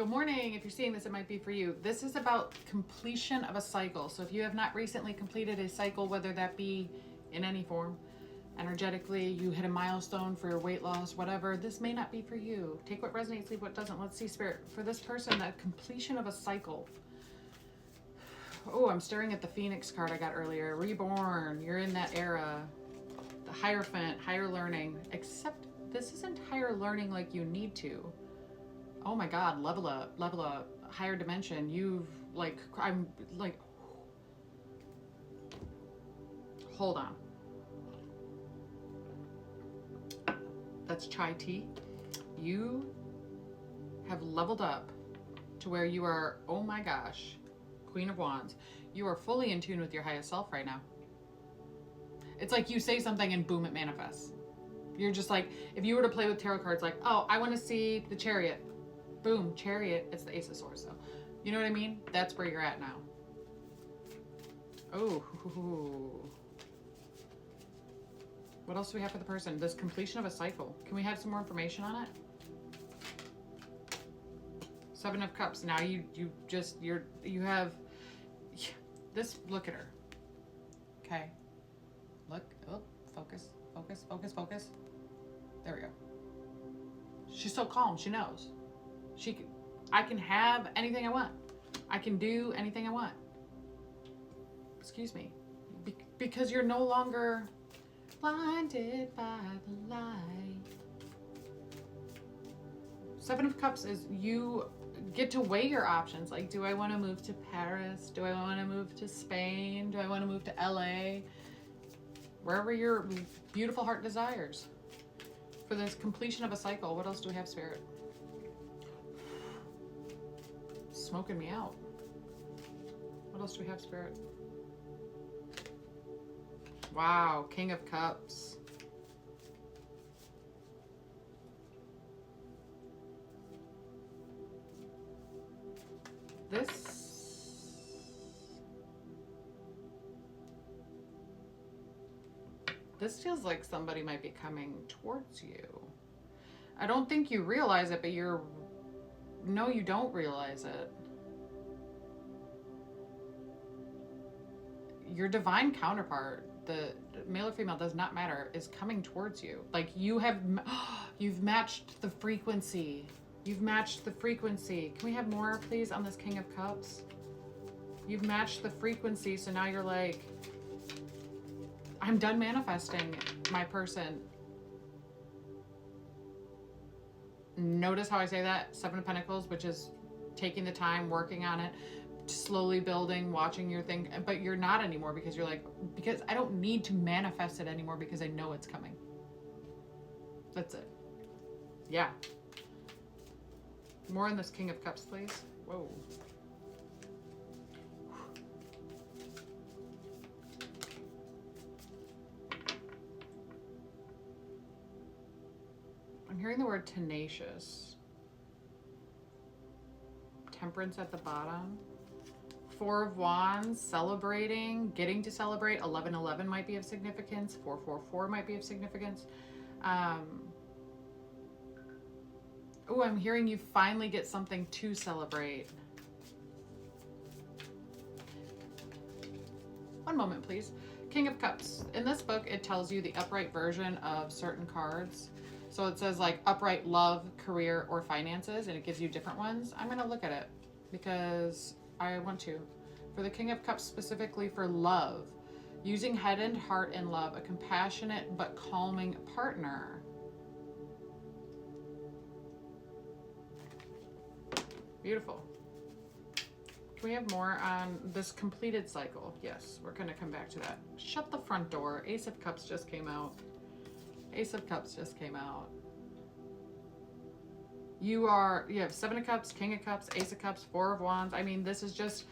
Good morning. If you're seeing this, it might be for you. This is about completion of a cycle. So if you have not recently completed a cycle, whether that be in any form, energetically, you hit a milestone for your weight loss, whatever, this may not be for you. Take what resonates, leave what doesn't. Let's see, Spirit. For this person, that completion of a cycle. Oh, I'm staring at the Phoenix card I got earlier. Reborn. You're in that era. The Hierophant, higher learning. Except this isn't higher learning like you need to. Oh my God, level up, higher dimension. I'm like, hold on. That's chai tea. You have leveled up to where you are, oh my gosh, Queen of Wands. You are fully in tune with your highest self right now. It's like you say something and boom, it manifests. You're just like, if you were to play with tarot cards, like, oh, I want to see the Chariot. Boom, Chariot. It's the Ace of Swords, though. You know what I mean? That's where you're at now. Oh. What else do we have for the person? This completion of a cycle. Can we have some more information on it? Seven of Cups. Now you have this. Look at her. Okay. Look. Oh, focus. There we go. She's so calm. She knows. I can have anything I want. I can do anything I want. Excuse me. Because you're no longer blinded by the light. Seven of Cups is you get to weigh your options. Like, do I want to move to Paris? Do I want to move to Spain? Do I want to move to LA? Wherever your beautiful heart desires. For this completion of a cycle, what else do we have, Spirit? Smoking me out. What else do we have, Spirit? Wow, King of Cups. This feels like somebody might be coming towards you. I don't think you realize it, but no, you don't realize it. Your divine counterpart, the male or female, does not matter, is coming towards you. Like you've matched the frequency. You've matched the frequency. Can we have more, please, on this King of Cups? You've matched the frequency, so now you're like, I'm done manifesting my person. Notice how I say that? Seven of Pentacles, which is taking the time, working on it, slowly building, watching your thing. But you're not anymore because you're like, because I don't need to manifest it anymore because I know it's coming. That's it. Yeah. More on this King of Cups, please. Whoa. I'm hearing the word tenacious. Temperance at the bottom. Four of Wands, celebrating, getting to celebrate. 1111 might be of significance. 444 might be of significance. Oh, I'm hearing you finally get something to celebrate. One moment, please. King of Cups. In this book, it tells you the upright version of certain cards. So it says like upright love, career, or finances, and it gives you different ones. I'm going to look at it because I want to. For the King of Cups, specifically for love, using head and heart in love, a compassionate but calming partner. Beautiful. Can we have more on this completed cycle? Yes, we're going to come back to that. Shut the front door. Ace of Cups just came out. Ace of Cups just came out. You have Seven of Cups, King of Cups, Ace of Cups, Four of Wands. I mean, this is just,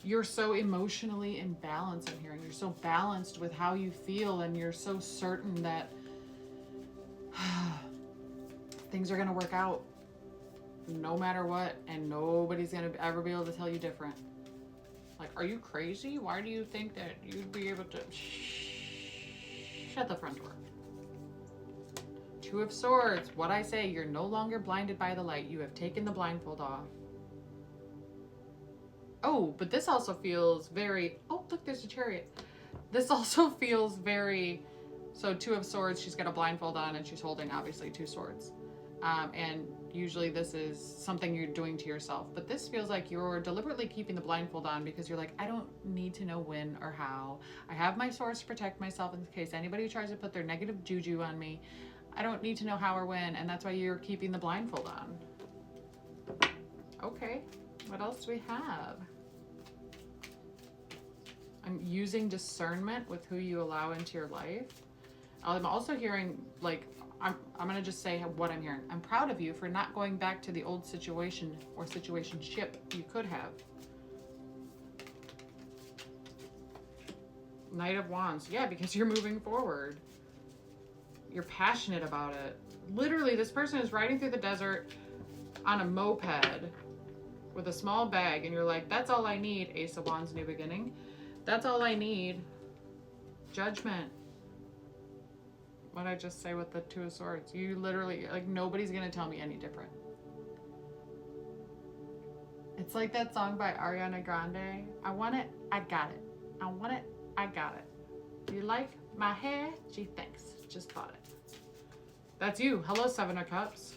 you're so emotionally in balance in here. And you're so balanced with how you feel. And you're so certain that things are going to work out no matter what. And nobody's going to ever be able to tell you different. Like, are you crazy? Why do you think that you'd be able to... Shut the front door. Two of Swords. What I say, you're no longer blinded by the light. You have taken the blindfold off. Oh, but this also feels very, oh, look, there's a chariot. This also feels very, so Two of Swords, she's got a blindfold on and she's holding obviously two swords. And usually this is something you're doing to yourself, but this feels like you're deliberately keeping the blindfold on because you're like, I don't need to know when or how. I have my swords to protect myself in case anybody tries to put their negative juju on me. I don't need to know how or when, and that's why you're keeping the blindfold on. Okay, what else do we have? I'm using discernment with who you allow into your life. I'm also hearing, like, I'm gonna just say what I'm hearing. I'm proud of you for not going back to the old situation or situationship you could have. Knight of Wands. Yeah, because you're moving forward. You're passionate about it. Literally, this person is riding through the desert on a moped with a small bag, and you're like, that's all I need. Ace of Wands, new beginning. That's all I need. Judgment. What did I just say with the Two of Swords? You literally, like, nobody's gonna tell me any different. It's like that song by Ariana Grande. I want it, I got it. I want it, I got it. You like my hair? Gee, thanks. Just bought it. That's you. Hello, Seven of Cups.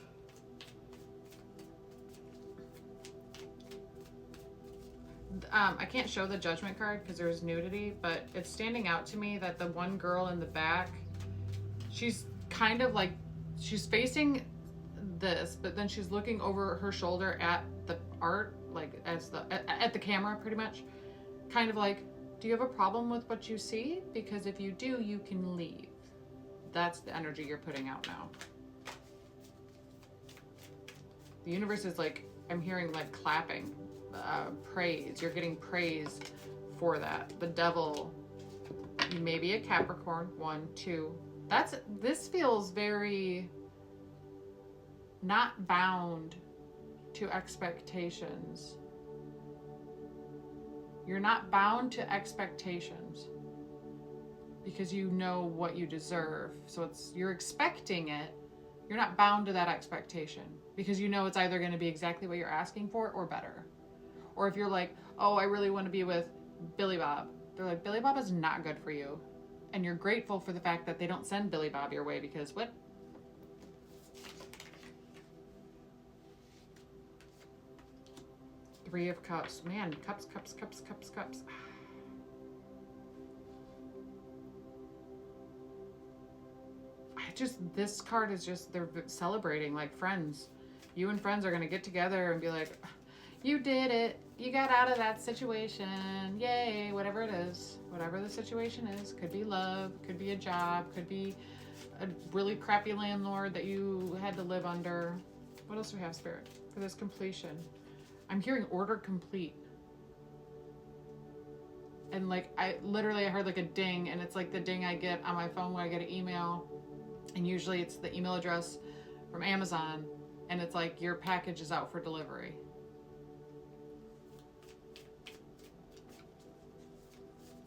I can't show the Judgment card because there's nudity, but it's standing out to me that the one girl in the back, she's kind of like, she's facing this, but then she's looking over her shoulder at the art, like as the at the camera, pretty much. Kind of like, do you have a problem with what you see? Because if you do, you can leave. That's the energy you're putting out now. The universe is like, I'm hearing like clapping, praise. You're getting praise for that. The Devil, you may be a Capricorn, 1, 2. This feels very not bound to expectations. You're not bound to expectations because you know what you deserve. So you're expecting it. You're not bound to that expectation because you know it's either going to be exactly what you're asking for or better. Or if you're like, oh, I really want to be with Billy Bob. They're like, Billy Bob is not good for you. And you're grateful for the fact that they don't send Billy Bob your way because what? Three of Cups. Man, cups, cups, cups, cups, cups. This card is just, they're celebrating like friends. You and friends are going to get together and be like, you did it. You got out of that situation. Yay, whatever it is. Whatever the situation is. Could be love, could be a job, could be a really crappy landlord that you had to live under. What else do we have, Spirit, for this completion? I'm hearing order complete. And like, I heard like a ding, and it's like the ding I get on my phone when I get an email. And usually it's the email address from Amazon, and it's like, your package is out for delivery.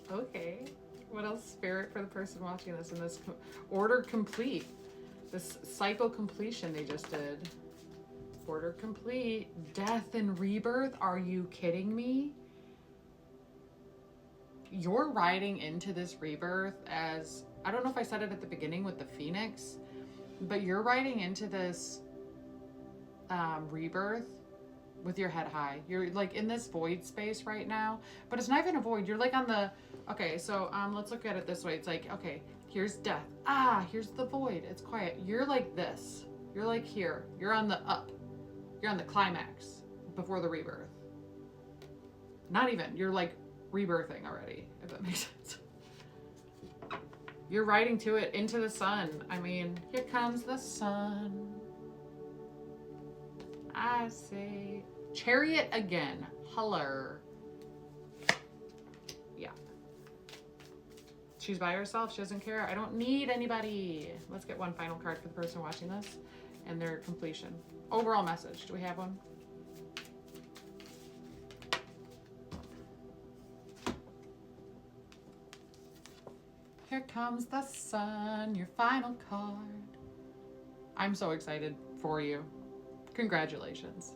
Okay. What else, Spirit, for the person watching this in this order complete? This cycle completion they just did. Order complete. Death and rebirth. Are you kidding me? You're riding into this rebirth as, I don't know if I said it at the beginning with the Phoenix, but you're riding into this rebirth with your head high. You're like in this void space right now, but it's not even a void. You're like on the, okay, so let's look at it this way. It's like, okay, here's death. Here's the void. It's quiet. You're like this. You're like here. You're on the up. You're on the climax before the rebirth. Not even. You're like rebirthing already, if that makes sense. You're riding to it, into the sun. I mean, here comes the sun. I say, Chariot again. Hello. Yeah. She's by herself. She doesn't care. I don't need anybody. Let's get one final card for the person watching this and their completion. Overall message. Do we have one? Here comes the sun, your final card. I'm so excited for you. Congratulations.